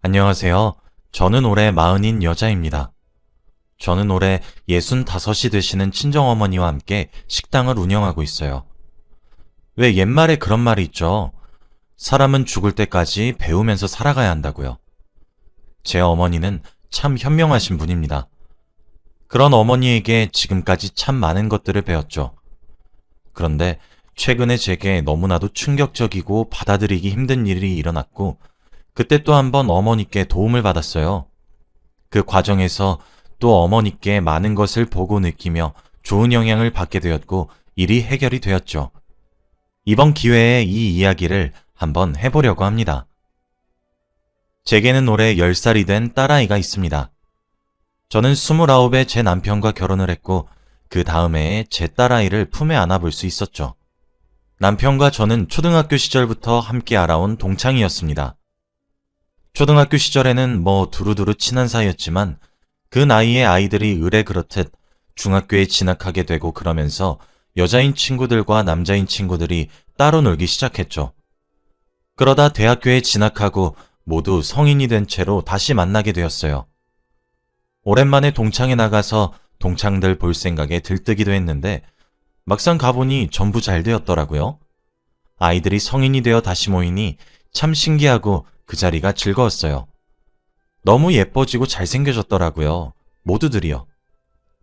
안녕하세요. 저는 올해 40인 여자입니다. 저는 올해 65이 되시는 친정어머니와 함께 식당을 운영하고 있어요. 왜 옛말에 그런 말이 있죠? 사람은 죽을 때까지 배우면서 살아가야 한다고요. 제 어머니는 참 현명하신 분입니다. 그런 어머니에게 지금까지 참 많은 것들을 배웠죠. 그런데 최근에 제게 너무나도 충격적이고 받아들이기 힘든 일이 일어났고, 그때 또 한 번 어머니께 도움을 받았어요. 그 과정에서 또 어머니께 많은 것을 보고 느끼며 좋은 영향을 받게 되었고, 일이 해결이 되었죠. 이번 기회에 이 이야기를 한번 해보려고 합니다. 제게는 올해 10살이 된 딸아이가 있습니다. 저는 29에 제 남편과 결혼을 했고, 그 다음 해에 제 딸아이를 품에 안아볼 수 있었죠. 남편과 저는 초등학교 시절부터 함께 알아온 동창이었습니다. 초등학교 시절에는 두루두루 친한 사이였지만, 그 나이에 아이들이 의례 그렇듯 중학교에 진학하게 되고 그러면서 여자인 친구들과 남자인 친구들이 따로 놀기 시작했죠. 그러다 대학교에 진학하고 모두 성인이 된 채로 다시 만나게 되었어요. 오랜만에 동창회 나가서 동창들 볼 생각에 들뜨기도 했는데, 막상 가보니 전부 잘 되었더라고요. 아이들이 성인이 되어 다시 모이니 참 신기하고 그 자리가 즐거웠어요. 너무 예뻐지고 잘생겨졌더라고요. 모두들이요.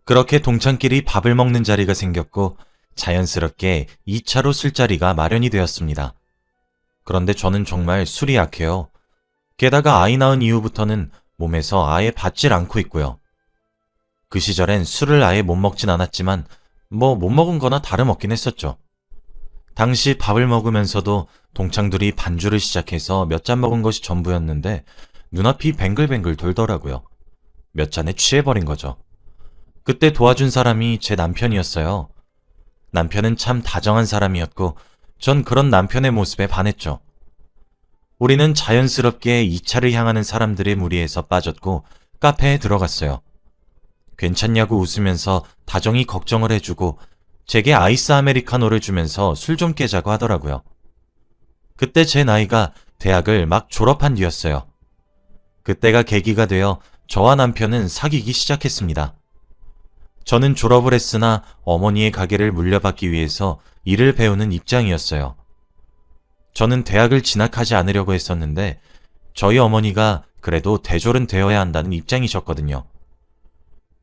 그렇게 동창끼리 밥을 먹는 자리가 생겼고, 자연스럽게 2차로 술자리가 마련이 되었습니다. 그런데 저는 정말 술이 약해요. 게다가 아이 낳은 이후부터는 몸에서 아예 받질 않고 있고요. 그 시절엔 술을 아예 못 먹진 않았지만 못 먹은 거나 다름없긴 했었죠. 당시 밥을 먹으면서도 동창들이 반주를 시작해서 몇 잔 먹은 것이 전부였는데 눈앞이 뱅글뱅글 돌더라고요. 몇 잔에 취해버린 거죠. 그때 도와준 사람이 제 남편이었어요. 남편은 참 다정한 사람이었고 전 그런 남편의 모습에 반했죠. 우리는 자연스럽게 2차를 향하는 사람들의 무리에서 빠졌고 카페에 들어갔어요. 괜찮냐고 웃으면서 다정히 걱정을 해주고 제게 아이스 아메리카노를 주면서 술 좀 깨자고 하더라고요. 그때 제 나이가 대학을 막 졸업한 뒤였어요. 그때가 계기가 되어 저와 남편은 사귀기 시작했습니다. 저는 졸업을 했으나 어머니의 가게를 물려받기 위해서 일을 배우는 입장이었어요. 저는 대학을 진학하지 않으려고 했었는데 저희 어머니가 그래도 대졸은 되어야 한다는 입장이셨거든요.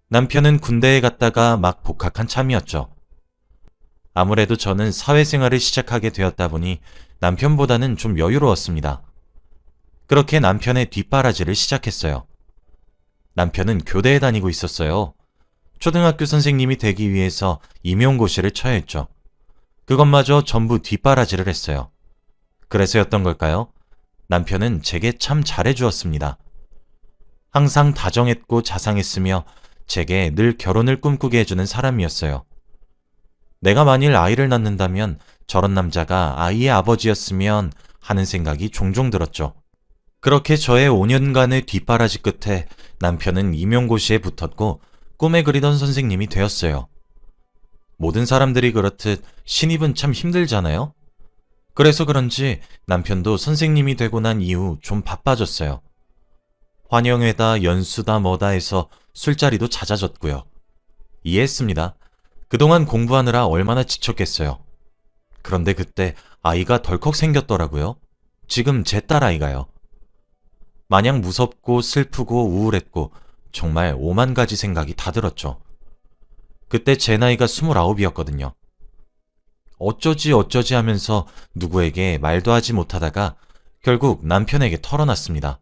남편은 군대에 갔다가 막 복학한 참이었죠. 아무래도 저는 사회생활을 시작하게 되었다 보니 남편보다는 좀 여유로웠습니다. 그렇게 남편의 뒷바라지를 시작했어요. 남편은 교대에 다니고 있었어요. 초등학교 선생님이 되기 위해서 임용고시를 쳐야 했죠. 그것마저 전부 뒷바라지를 했어요. 그래서였던 걸까요? 남편은 제게 참 잘해주었습니다. 항상 다정했고 자상했으며 제게 늘 결혼을 꿈꾸게 해주는 사람이었어요. 내가 만일 아이를 낳는다면 저런 남자가 아이의 아버지였으면 하는 생각이 종종 들었죠. 그렇게 저의 5년간의 뒷바라지 끝에 남편은 임용고시에 붙었고 꿈에 그리던 선생님이 되었어요. 모든 사람들이 그렇듯 신입은 참 힘들잖아요? 그래서 그런지 남편도 선생님이 되고 난 이후 좀 바빠졌어요. 환영회다 연수다 뭐다 해서 술자리도 잦아졌고요. 이해했습니다. 그동안 공부하느라 얼마나 지쳤겠어요. 그런데 그때 아이가 덜컥 생겼더라고요. 지금 제 딸아이가요. 마냥 무섭고 슬프고 우울했고 정말 오만 가지 생각이 다 들었죠. 그때 제 나이가 29이었거든요. 어쩌지 하면서 누구에게 말도 하지 못하다가 결국 남편에게 털어놨습니다.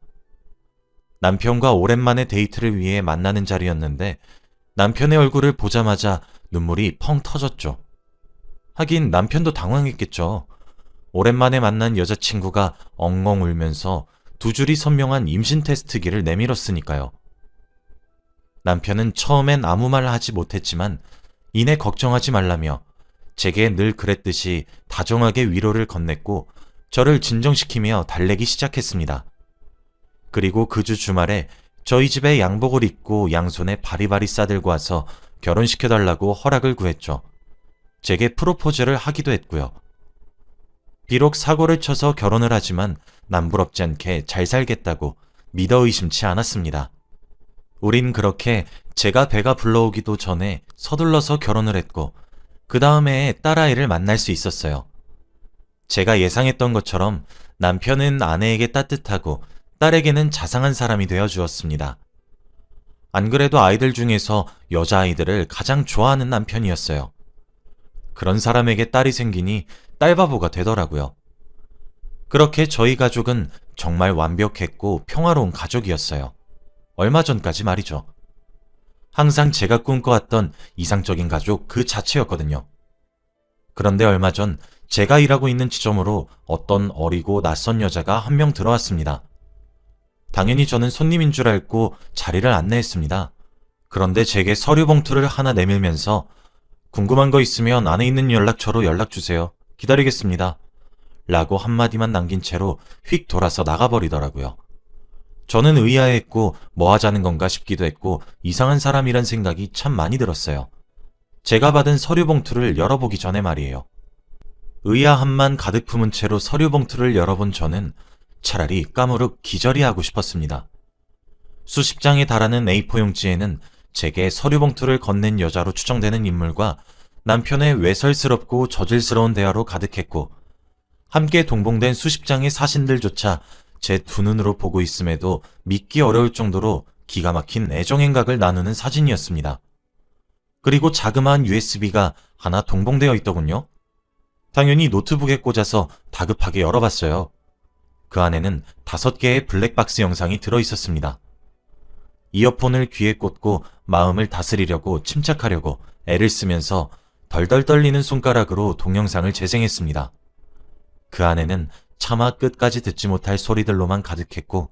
남편과 오랜만에 데이트를 위해 만나는 자리였는데 남편의 얼굴을 보자마자 눈물이 펑 터졌죠. 하긴 남편도 당황했겠죠. 오랜만에 만난 여자친구가 엉엉 울면서 두 줄이 선명한 임신 테스트기를 내밀었으니까요. 남편은 처음엔 아무 말 하지 못했지만 이내 걱정하지 말라며 제게 늘 그랬듯이 다정하게 위로를 건넸고 저를 진정시키며 달래기 시작했습니다. 그리고 그 주 주말에 저희 집에 양복을 입고 양손에 바리바리 싸들고 와서 결혼시켜달라고 허락을 구했죠. 제게 프로포즈를 하기도 했고요. 비록 사고를 쳐서 결혼을 하지만 남부럽지 않게 잘 살겠다고 믿어 의심치 않았습니다. 우린 그렇게 제가 배가 불러오기도 전에 서둘러서 결혼을 했고 그 다음에 딸아이를 만날 수 있었어요. 제가 예상했던 것처럼 남편은 아내에게 따뜻하고 딸에게는 자상한 사람이 되어 주었습니다. 안 그래도 아이들 중에서 여자아이들을 가장 좋아하는 남편이었어요. 그런 사람에게 딸이 생기니 딸바보가 되더라고요. 그렇게 저희 가족은 정말 완벽했고 평화로운 가족이었어요. 얼마 전까지 말이죠. 항상 제가 꿈꿔왔던 이상적인 가족 그 자체였거든요. 그런데 얼마 전 제가 일하고 있는 지점으로 어떤 어리고 낯선 여자가 한 명 들어왔습니다. 당연히 저는 손님인 줄 알고 자리를 안내했습니다. 그런데 제게 서류 봉투를 하나 내밀면서 궁금한 거 있으면 안에 있는 연락처로 연락주세요. 기다리겠습니다. 라고 한마디만 남긴 채로 휙 돌아서 나가버리더라고요. 저는 의아했고 뭐 하자는 건가 싶기도 했고 이상한 사람이란 생각이 참 많이 들었어요. 제가 받은 서류 봉투를 열어보기 전에 말이에요. 의아함만 가득 품은 채로 서류 봉투를 열어본 저는 차라리 까무룩 기절이 하고 싶었습니다. 수십 장에 달하는 A4 용지에는 제게 서류 봉투를 건넨 여자로 추정되는 인물과 남편의 외설스럽고 저질스러운 대화로 가득했고 함께 동봉된 수십 장의 사진들조차 제 두 눈으로 보고 있음에도 믿기 어려울 정도로 기가 막힌 애정행각을 나누는 사진이었습니다. 그리고 자그마한 USB가 하나 동봉되어 있더군요. 당연히 노트북에 꽂아서 다급하게 열어봤어요. 그 안에는 5개의 블랙박스 영상이 들어있었습니다. 이어폰을 귀에 꽂고 마음을 다스리려고 침착하려고 애를 쓰면서 덜덜 떨리는 손가락으로 동영상을 재생했습니다. 그 안에는 차마 끝까지 듣지 못할 소리들로만 가득했고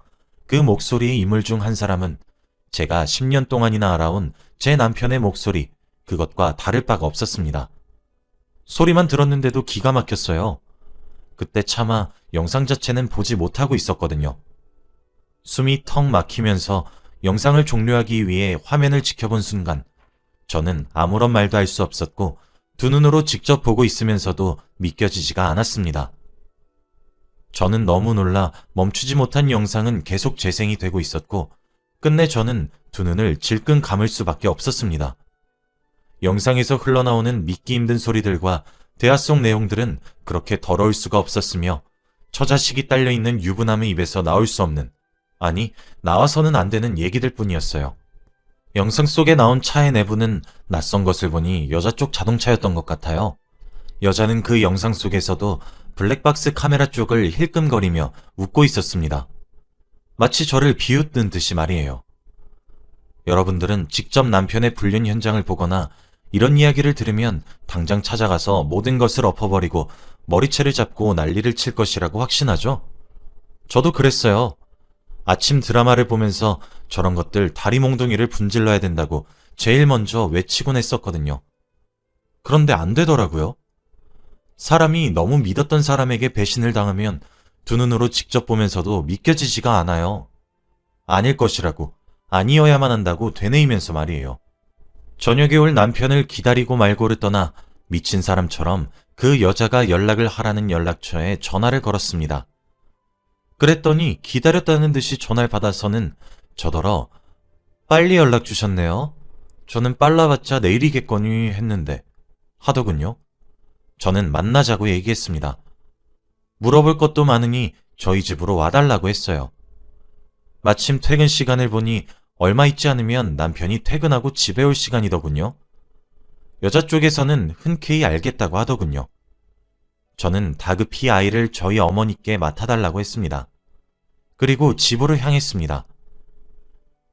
그 목소리의 인물 중 한 사람은 제가 10년 동안이나 알아온 제 남편의 목소리, 그것과 다를 바가 없었습니다. 소리만 들었는데도 기가 막혔어요. 그때 차마 영상 자체는 보지 못하고 있었거든요. 숨이 턱 막히면서 영상을 종료하기 위해 화면을 지켜본 순간 저는 아무런 말도 할 수 없었고 두 눈으로 직접 보고 있으면서도 믿겨지지가 않았습니다. 저는 너무 놀라 멈추지 못한 영상은 계속 재생이 되고 있었고 끝내 저는 두 눈을 질끈 감을 수밖에 없었습니다. 영상에서 흘러나오는 믿기 힘든 소리들과 대화 속 내용들은 그렇게 더러울 수가 없었으며 처자식이 딸려있는 유부남의 입에서 나올 수 없는, 아니 나와서는 안 되는 얘기들 뿐이었어요. 영상 속에 나온 차의 내부는 낯선 것을 보니 여자 쪽 자동차였던 것 같아요. 여자는 그 영상 속에서도 블랙박스 카메라 쪽을 힐끔거리며 웃고 있었습니다. 마치 저를 비웃는 듯이 말이에요. 여러분들은 직접 남편의 불륜 현장을 보거나 이런 이야기를 들으면 당장 찾아가서 모든 것을 엎어버리고 머리채를 잡고 난리를 칠 것이라고 확신하죠? 저도 그랬어요. 아침 드라마를 보면서 저런 것들 다리 몽둥이를 분질러야 된다고 제일 먼저 외치곤 했었거든요. 그런데 안 되더라고요. 사람이 너무 믿었던 사람에게 배신을 당하면 두 눈으로 직접 보면서도 믿겨지지가 않아요. 아닐 것이라고, 아니어야만 한다고 되뇌이면서 말이에요. 저녁에 올 남편을 기다리고 말고를 떠나 미친 사람처럼 그 여자가 연락을 하라는 연락처에 전화를 걸었습니다. 그랬더니 기다렸다는 듯이 전화를 받아서는 저더러 빨리 연락 주셨네요. 저는 빨라봤자 내일이겠거니 했는데 하더군요. 저는 만나자고 얘기했습니다. 물어볼 것도 많으니 저희 집으로 와달라고 했어요. 마침 퇴근 시간을 보니 얼마 있지 않으면 남편이 퇴근하고 집에 올 시간이더군요. 여자 쪽에서는 흔쾌히 알겠다고 하더군요. 저는 다급히 아이를 저희 어머니께 맡아달라고 했습니다. 그리고 집으로 향했습니다.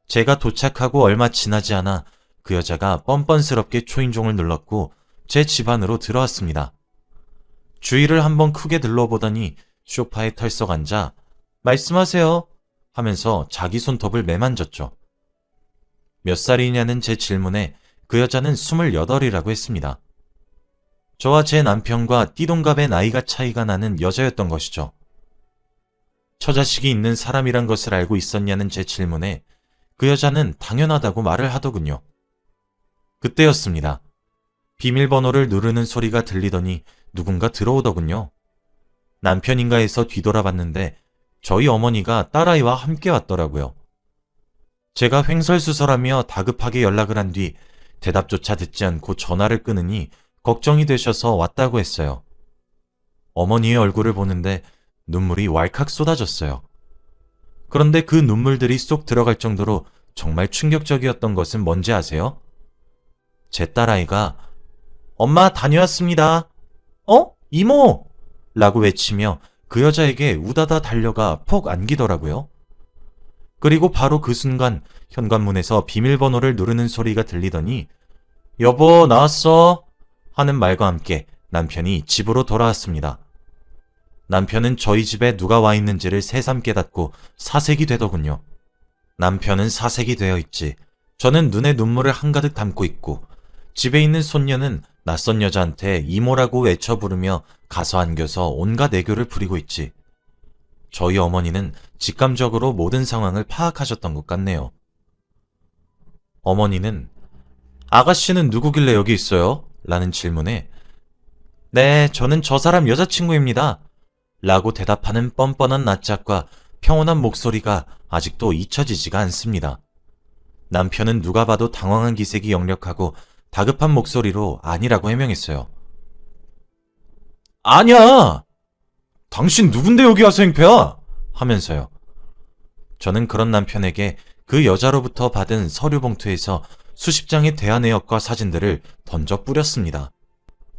제가 도착하고 얼마 지나지 않아 그 여자가 뻔뻔스럽게 초인종을 눌렀고 제 집 안으로 들어왔습니다. 주위를 한번 크게 둘러보더니 소파에 털썩 앉아 말씀하세요 하면서 자기 손톱을 매만졌죠. 몇 살이냐는 제 질문에 그 여자는 28이라고 했습니다. 저와 제 남편과 띠동갑의 나이가 차이가 나는 여자였던 것이죠. 처자식이 있는 사람이란 것을 알고 있었냐는 제 질문에 그 여자는 당연하다고 말을 하더군요. 그때였습니다. 비밀번호를 누르는 소리가 들리더니 누군가 들어오더군요. 남편인가 해서 뒤돌아봤는데 저희 어머니가 딸아이와 함께 왔더라고요. 제가 횡설수설하며 다급하게 연락을 한 뒤 대답조차 듣지 않고 전화를 끊으니 걱정이 되셔서 왔다고 했어요. 어머니의 얼굴을 보는데 눈물이 왈칵 쏟아졌어요. 그런데 그 눈물들이 쏙 들어갈 정도로 정말 충격적이었던 것은 뭔지 아세요? 제 딸아이가 엄마 다녀왔습니다. 이모! 라고 외치며 그 여자에게 우다다 달려가 폭 안기더라고요. 그리고 바로 그 순간 현관문에서 비밀번호를 누르는 소리가 들리더니 여보 나왔어 하는 말과 함께 남편이 집으로 돌아왔습니다. 남편은 저희 집에 누가 와 있는지를 새삼 깨닫고 사색이 되더군요. 남편은 사색이 되어 있지. 저는 눈에 눈물을 한가득 담고 있고 집에 있는 손녀는 낯선 여자한테 이모라고 외쳐 부르며 가서 안겨서 온갖 애교를 부리고 있지. 저희 어머니는 직감적으로 모든 상황을 파악하셨던 것 같네요. 어머니는 아가씨는 누구길래 여기 있어요? 라는 질문에 네, 저는 저 사람 여자친구입니다. 라고 대답하는 뻔뻔한 낯짝과 평온한 목소리가 아직도 잊혀지지가 않습니다. 남편은 누가 봐도 당황한 기색이 역력하고 다급한 목소리로 아니라고 해명했어요. 아니야! 당신 누군데 여기 와서 행패야? 하면서요. 저는 그런 남편에게 그 여자로부터 받은 서류 봉투에서 수십 장의 대화내역과 사진들을 던져 뿌렸습니다.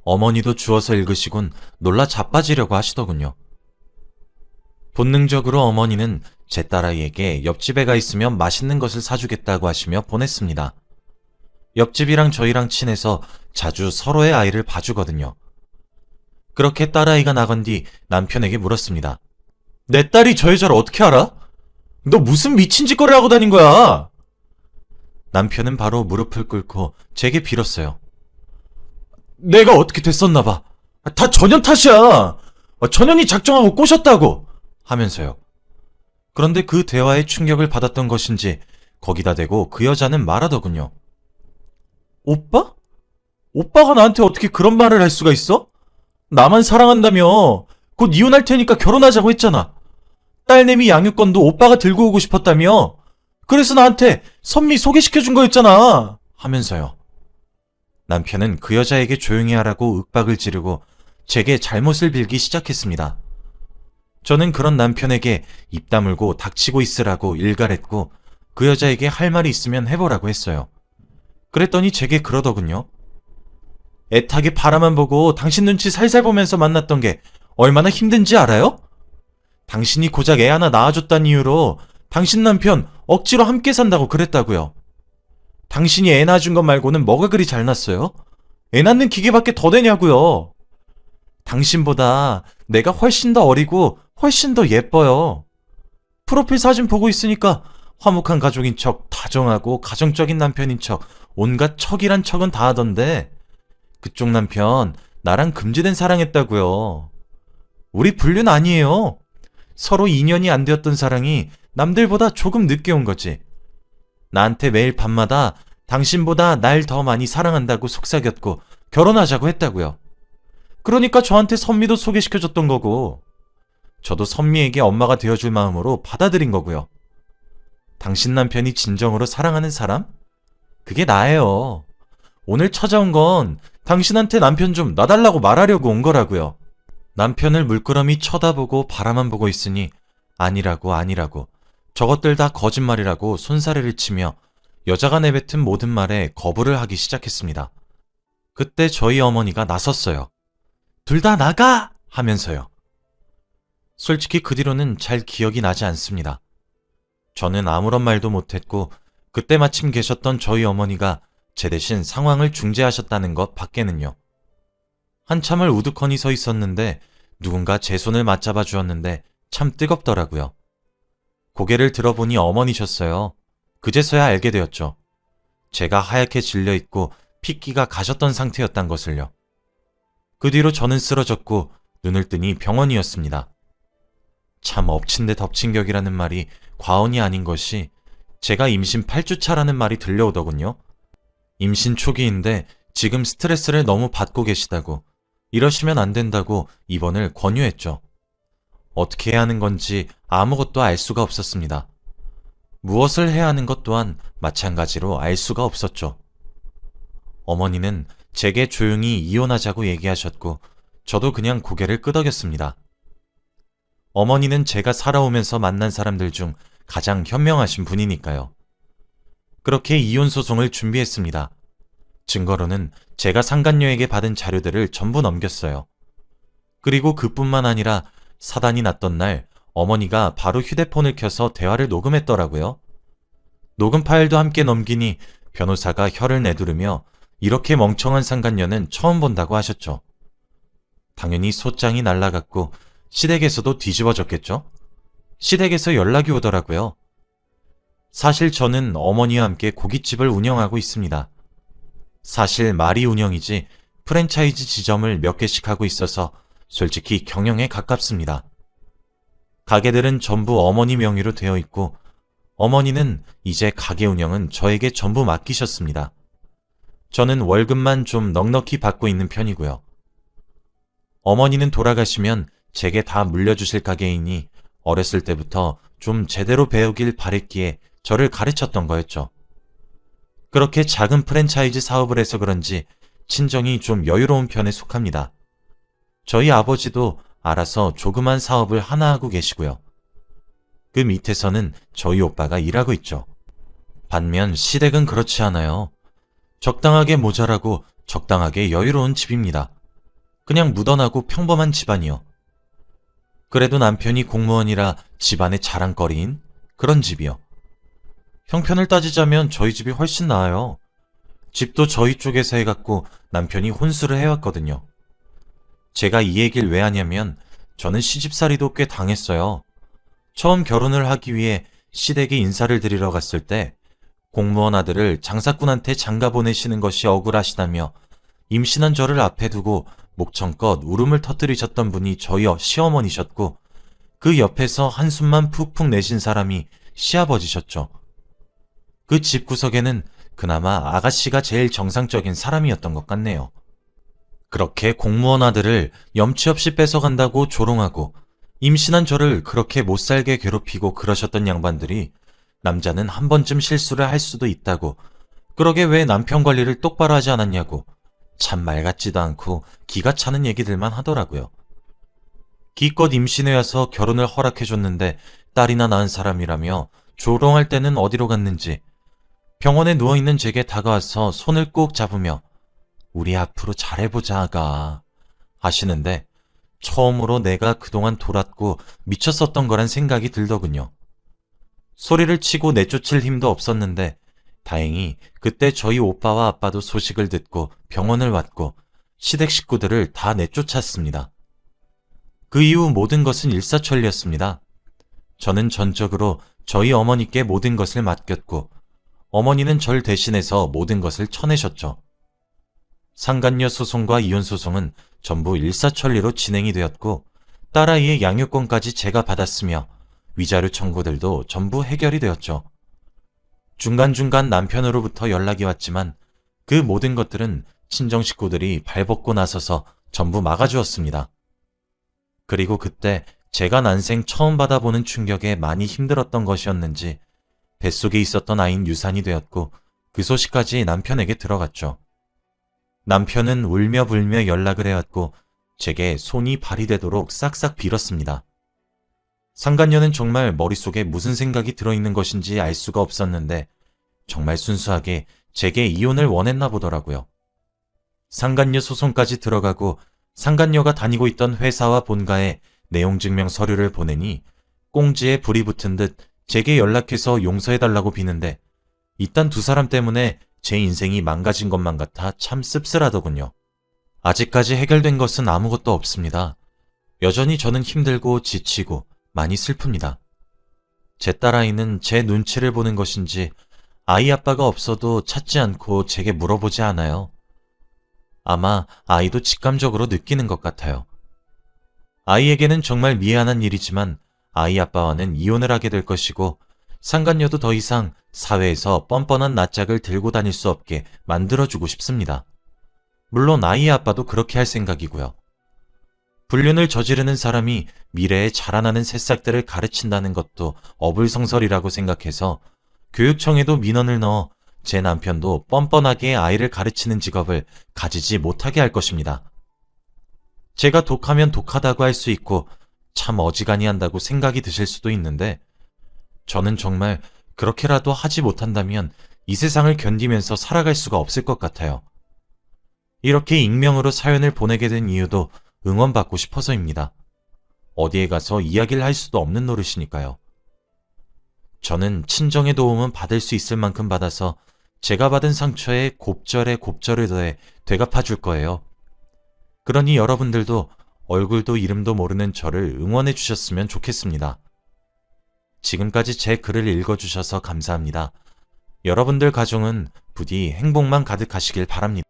어머니도 주워서 읽으시곤 놀라 자빠지려고 하시더군요. 본능적으로 어머니는 제 딸아이에게 옆집에 가 있으면 맛있는 것을 사주겠다고 하시며 보냈습니다. 옆집이랑 저희랑 친해서 자주 서로의 아이를 봐주거든요. 그렇게 딸아이가 나간 뒤 남편에게 물었습니다. 내 딸이 저 여자를 어떻게 알아? 너 무슨 미친 짓거리를 하고 다닌 거야? 남편은 바로 무릎을 꿇고 제게 빌었어요. 내가 어떻게 됐었나 봐. 다 전현 탓이야. 전현이 작정하고 꼬셨다고. 하면서요. 그런데 그 대화에 충격을 받았던 것인지 거기다 대고 그 여자는 말하더군요. 오빠? 오빠가 나한테 어떻게 그런 말을 할 수가 있어? 나만 사랑한다며 곧 이혼할 테니까 결혼하자고 했잖아. 딸내미 양육권도 오빠가 들고 오고 싶었다며. 그래서 나한테 선미 소개시켜준 거였잖아. 하면서요. 남편은 그 여자에게 조용히 하라고 윽박을 지르고 제게 잘못을 빌기 시작했습니다. 저는 그런 남편에게 입 다물고 닥치고 있으라고 일갈했고 그 여자에게 할 말이 있으면 해보라고 했어요. 그랬더니 제게 그러더군요. 애타게 바라만 보고 당신 눈치 살살 보면서 만났던 게 얼마나 힘든지 알아요? 당신이 고작 애 하나 낳아줬다는 이유로 당신 남편 억지로 함께 산다고 그랬다고요. 당신이 애 낳아준 것 말고는 뭐가 그리 잘났어요? 애 낳는 기계밖에 더 되냐고요. 당신보다 내가 훨씬 더 어리고 훨씬 더 예뻐요. 프로필 사진 보고 있으니까 화목한 가족인 척, 다정하고 가정적인 남편인 척, 온갖 척이란 척은 다 하던데 그쪽 남편 나랑 금지된 사랑했다고요. 우리 불륜 아니에요. 서로 인연이 안 되었던 사랑이 남들보다 조금 늦게 온 거지. 나한테 매일 밤마다 당신보다 날 더 많이 사랑한다고 속삭였고 결혼하자고 했다고요. 그러니까 저한테 선미도 소개시켜줬던 거고 저도 선미에게 엄마가 되어줄 마음으로 받아들인 거고요. 당신 남편이 진정으로 사랑하는 사람? 그게 나예요. 오늘 찾아온 건 당신한테 남편 좀 놔달라고 말하려고 온 거라고요. 남편을 물끄러미 쳐다보고 바라만 보고 있으니 아니라고 저것들 다 거짓말이라고 손사래를 치며 여자가 내뱉은 모든 말에 거부를 하기 시작했습니다. 그때 저희 어머니가 나섰어요. 둘 다 나가! 하면서요. 솔직히 그 뒤로는 잘 기억이 나지 않습니다. 저는 아무런 말도 못했고 그때 마침 계셨던 저희 어머니가 제 대신 상황을 중재하셨다는 것 밖에는요. 한참을 우두커니 서 있었는데 누군가 제 손을 맞잡아 주었는데 참 뜨겁더라고요. 고개를 들어보니 어머니셨어요. 그제서야 알게 되었죠. 제가 하얗게 질려있고 핏기가 가셨던 상태였단 것을요. 그 뒤로 저는 쓰러졌고 눈을 뜨니 병원이었습니다. 참 엎친 데 덮친 격이라는 말이 과언이 아닌 것이 제가 임신 8주차라는 말이 들려오더군요. 임신 초기인데 지금 스트레스를 너무 받고 계시다고 이러시면 안 된다고 입원을 권유했죠. 어떻게 해야 하는 건지 아무것도 알 수가 없었습니다. 무엇을 해야 하는 것 또한 마찬가지로 알 수가 없었죠. 어머니는 제게 조용히 이혼하자고 얘기하셨고 저도 그냥 고개를 끄덕였습니다. 어머니는 제가 살아오면서 만난 사람들 중 가장 현명하신 분이니까요. 그렇게 이혼 소송을 준비했습니다. 증거로는 제가 상간녀에게 받은 자료들을 전부 넘겼어요. 그리고 그뿐만 아니라 사단이 났던 날 어머니가 바로 휴대폰을 켜서 대화를 녹음했더라고요. 녹음 파일도 함께 넘기니 변호사가 혀를 내두르며 이렇게 멍청한 상간녀는 처음 본다고 하셨죠. 당연히 소장이 날라갔고 시댁에서도 뒤집어졌겠죠? 시댁에서 연락이 오더라고요. 사실 저는 어머니와 함께 고깃집을 운영하고 있습니다. 사실 말이 운영이지 프랜차이즈 지점을 몇 개씩 하고 있어서 솔직히 경영에 가깝습니다. 가게들은 전부 어머니 명의로 되어 있고 어머니는 이제 가게 운영은 저에게 전부 맡기셨습니다. 저는 월급만 좀 넉넉히 받고 있는 편이고요. 어머니는 돌아가시면 제게 다 물려주실 가게이니 어렸을 때부터 좀 제대로 배우길 바랬기에 저를 가르쳤던 거였죠. 그렇게 작은 프랜차이즈 사업을 해서 그런지 친정이 좀 여유로운 편에 속합니다. 저희 아버지도 알아서 조그만 사업을 하나 하고 계시고요. 그 밑에서는 저희 오빠가 일하고 있죠. 반면 시댁은 그렇지 않아요. 적당하게 모자라고 적당하게 여유로운 집입니다. 그냥 묻어나고 평범한 집안이요. 그래도 남편이 공무원이라 집안의 자랑거리인 그런 집이요. 형편을 따지자면 저희 집이 훨씬 나아요. 집도 저희 쪽에서 해갖고 남편이 혼수를 해왔거든요. 제가 이 얘기를 왜 하냐면 저는 시집살이도 꽤 당했어요. 처음 결혼을 하기 위해 시댁에 인사를 드리러 갔을 때 공무원 아들을 장사꾼한테 장가 보내시는 것이 억울하시다며 임신한 저를 앞에 두고 목청껏 울음을 터뜨리셨던 분이 저희 시어머니셨고 그 옆에서 한숨만 푹푹 내신 사람이 시아버지셨죠. 그 집구석에는 그나마 아가씨가 제일 정상적인 사람이었던 것 같네요. 그렇게 공무원 아들을 염치 없이 뺏어간다고 조롱하고 임신한 저를 그렇게 못살게 괴롭히고 그러셨던 양반들이 남자는 한 번쯤 실수를 할 수도 있다고, 그러게 왜 남편 관리를 똑바로 하지 않았냐고 참 말 같지도 않고 기가 차는 얘기들만 하더라고요. 기껏 임신해 와서 결혼을 허락해줬는데 딸이나 낳은 사람이라며 조롱할 때는 어디로 갔는지 병원에 누워있는 제게 다가와서 손을 꼭 잡으며 우리 앞으로 잘해보자 아가 하시는데 처음으로 내가 그동안 돌았고 미쳤었던 거란 생각이 들더군요. 소리를 치고 내쫓을 힘도 없었는데 다행히 그때 저희 오빠와 아빠도 소식을 듣고 병원을 왔고 시댁 식구들을 다 내쫓았습니다. 그 이후 모든 것은 일사천리였습니다. 저는 전적으로 저희 어머니께 모든 것을 맡겼고 어머니는 절 대신해서 모든 것을 쳐내셨죠. 상간녀 소송과 이혼 소송은 전부 일사천리로 진행이 되었고 딸아이의 양육권까지 제가 받았으며 위자료 청구들도 전부 해결이 되었죠. 중간중간 남편으로부터 연락이 왔지만 그 모든 것들은 친정 식구들이 발벗고 나서서 전부 막아주었습니다. 그리고 그때 제가 난생 처음 받아보는 충격에 많이 힘들었던 것이었는지 뱃속에 있었던 아이는 유산이 되었고 그 소식까지 남편에게 들어갔죠. 남편은 울며 불며 연락을 해왔고 제게 손이 발이 되도록 싹싹 빌었습니다. 상간녀는 정말 머릿속에 무슨 생각이 들어있는 것인지 알 수가 없었는데 정말 순수하게 제게 이혼을 원했나 보더라고요. 상간녀 소송까지 들어가고 상간녀가 다니고 있던 회사와 본가에 내용증명 서류를 보내니 꽁지에 불이 붙은 듯 제게 연락해서 용서해달라고 비는데 이딴 두 사람 때문에 제 인생이 망가진 것만 같아 참 씁쓸하더군요. 아직까지 해결된 것은 아무것도 없습니다. 여전히 저는 힘들고 지치고 많이 슬픕니다. 제 딸아이는 제 눈치를 보는 것인지 아이 아빠가 없어도 찾지 않고 제게 물어보지 않아요. 아마 아이도 직감적으로 느끼는 것 같아요. 아이에게는 정말 미안한 일이지만 아이 아빠와는 이혼을 하게 될 것이고 상간녀도 더 이상 사회에서 뻔뻔한 낯짝을 들고 다닐 수 없게 만들어주고 싶습니다. 물론 아이의 아빠도 그렇게 할 생각이고요. 불륜을 저지르는 사람이 미래에 자라나는 새싹들을 가르친다는 것도 어불성설이라고 생각해서 교육청에도 민원을 넣어 제 남편도 뻔뻔하게 아이를 가르치는 직업을 가지지 못하게 할 것입니다. 제가 독하면 독하다고 할 수 있고 참 어지간히 한다고 생각이 드실 수도 있는데 저는 정말 그렇게라도 하지 못한다면 이 세상을 견디면서 살아갈 수가 없을 것 같아요. 이렇게 익명으로 사연을 보내게 된 이유도 응원받고 싶어서입니다. 어디에 가서 이야기를 할 수도 없는 노릇이니까요. 저는 친정의 도움은 받을 수 있을 만큼 받아서 제가 받은 상처에 곱절에 곱절을 더해 되갚아 줄 거예요. 그러니 여러분들도 얼굴도 이름도 모르는 저를 응원해 주셨으면 좋겠습니다. 지금까지 제 글을 읽어주셔서 감사합니다. 여러분들 가정은 부디 행복만 가득하시길 바랍니다.